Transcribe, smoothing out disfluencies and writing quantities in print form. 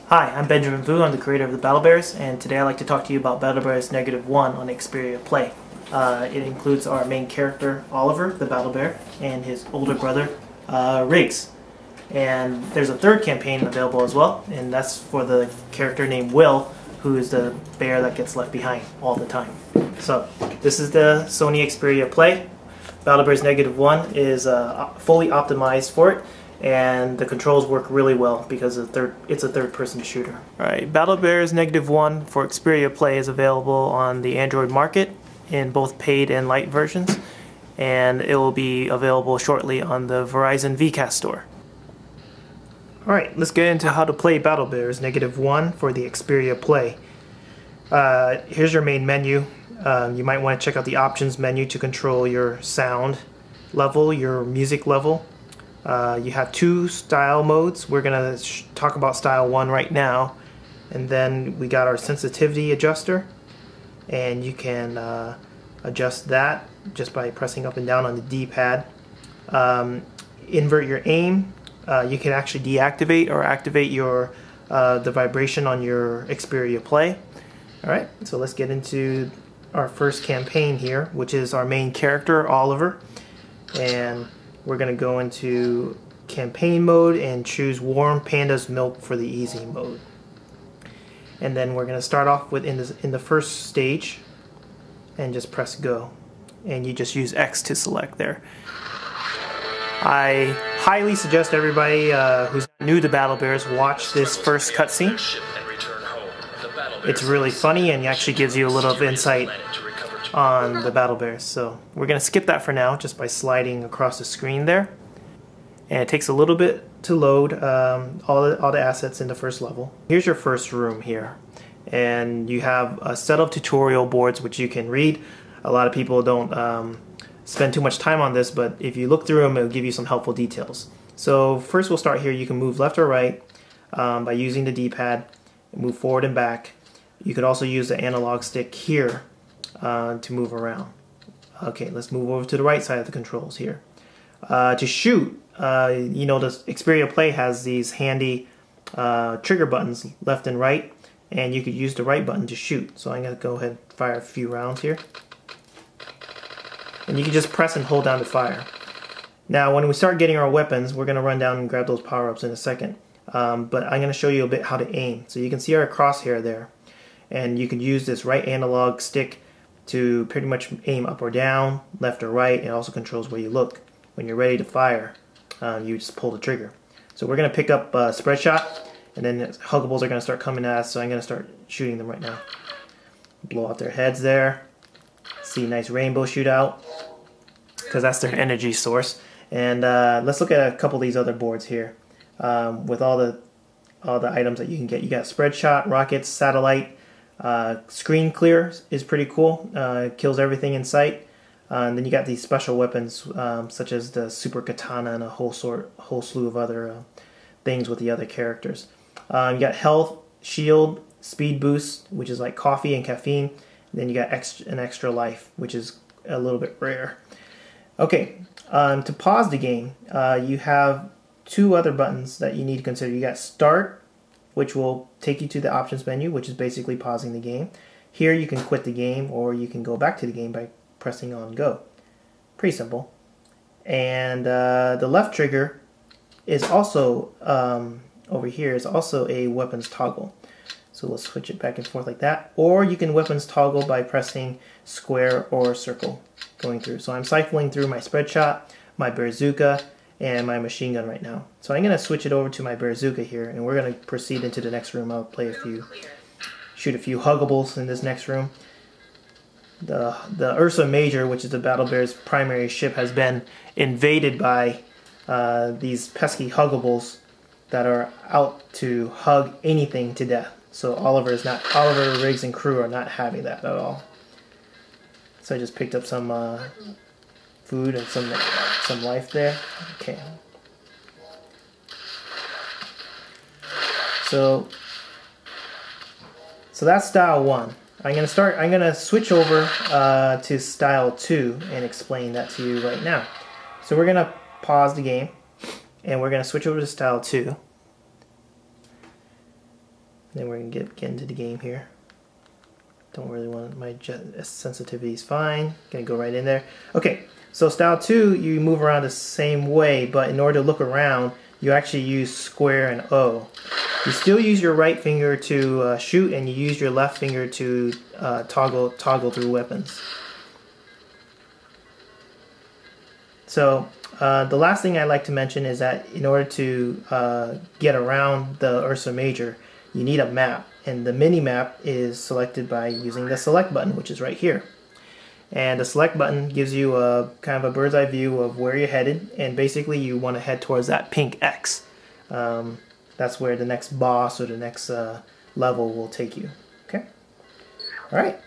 Hi, I'm Benjamin Vu. I'm the creator of the Battle Bears, and today I'd like to talk to you about Battle Bears -1 on Xperia Play. It includes our main character, Oliver, the Battle Bear, and his older brother, Riggs. And there's a third campaign available as well, and that's for the character named Will, who is the bear that gets left behind all the time. So, this is the Sony Xperia Play. Battle Bears -1 is fully optimized for it, and the controls work really well because it's a third-person shooter. Alright, Battle Bears -1 for Xperia Play is available on the Android market in both paid and Lite versions, and it will be available shortly on the Verizon VCAST store. Alright, let's get into how to play Battle Bears -1 for the Xperia Play. Here's your main menu. You might want to check out the options menu to control your sound level, your music level. You have two style modes. We're going to talk about style 1 right now, and then we got our sensitivity adjuster, and you can adjust that just by pressing up and down on the D-pad. Invert your aim. You can actually deactivate or activate your the vibration on your Xperia Play. Alright, so let's get into our first campaign here, which is our main character, Oliver, and we're going to go into campaign mode and choose warm panda's milk for the easy mode. And then we're going to start off with in the first stage and just press go. And you just use X to select there. I highly suggest everybody who's new to Battle Bears watch this first cutscene. It's really funny and actually gives you a little of insight on the Battle Bears. So we're going to skip that for now just by sliding across the screen there. And it takes a little bit to load all the assets in the first level. Here's your first room here. And you have a set of tutorial boards which you can read. A lot of people don't spend too much time on this, but if you look through them, it'll give you some helpful details. So first we'll start here. You can move left or right by using the D-pad, move forward and back. You could also use the analog stick here to move around. Okay, let's move over to the right side of the controls here. To shoot, you know, the Xperia Play has these handy trigger buttons left and right, and you could use the right button to shoot. So I'm going to go ahead and fire a few rounds here. And you can just press and hold down to fire. Now when we start getting our weapons, we're going to run down and grab those power-ups in a second. But I'm going to show you a bit how to aim. So you can see our crosshair there. And you can use this right analog stick to pretty much aim up or down, left or right. It also controls where you look. When you're ready to fire, you just pull the trigger. So we're going to pick up spread shot, and then huggables are going to start coming at us, so I'm going to start shooting them right now. Blow out their heads there. See a nice rainbow shootout, because that's their energy source. And let's look at a couple of these other boards here with all the items that you can get. You got spread shot, rockets, satellite. Screen clear is pretty cool. It kills everything in sight. And then you got these special weapons such as the super katana and a whole slew of other things with the other characters. You got health, shield, speed boost, which is like coffee and caffeine. And then you got an extra life, which is a little bit rare. Okay, to pause the game, you have two other buttons that you need to consider. You got start, which will take you to the options menu, which is basically pausing the game. Here you can quit the game, or you can go back to the game by pressing on go. Pretty simple. And the left trigger is also, over here, is also a weapons toggle. So we'll switch it back and forth like that. Or you can weapons toggle by pressing square or circle going through. So I'm cycling through my spread shot, my bazooka, and my machine gun right now. So I'm going to switch it over to my bazooka here, and we're going to proceed into the next room. I'll shoot a few huggables in this next room. The Ursa Major, which is the Battle Bears' primary ship, has been invaded by these pesky huggables that are out to hug anything to death. So Oliver, Riggs, and crew are not having that at all. So I just picked up some food and some life there. Okay. So that's style 1. I'm gonna switch over to style 2 and explain that to you right now. So we're gonna pause the game and we're gonna switch over to style 2. Then we're going to get into the game here. Don't really want my sensitivity is fine. Gonna go right in there. Okay, so style 2, you move around the same way, but in order to look around, you actually use square and O. You still use your right finger to shoot, and you use your left finger to toggle through weapons. So the last thing I'd like to mention is that in order to get around the Ursa Major, you need a map, and the mini map is selected by using the select button, which is right here. And the select button gives you a kind of a bird's eye view of where you're headed, and basically you want to head towards that pink X. That's where the next boss or the next level will take you. Okay? Alright.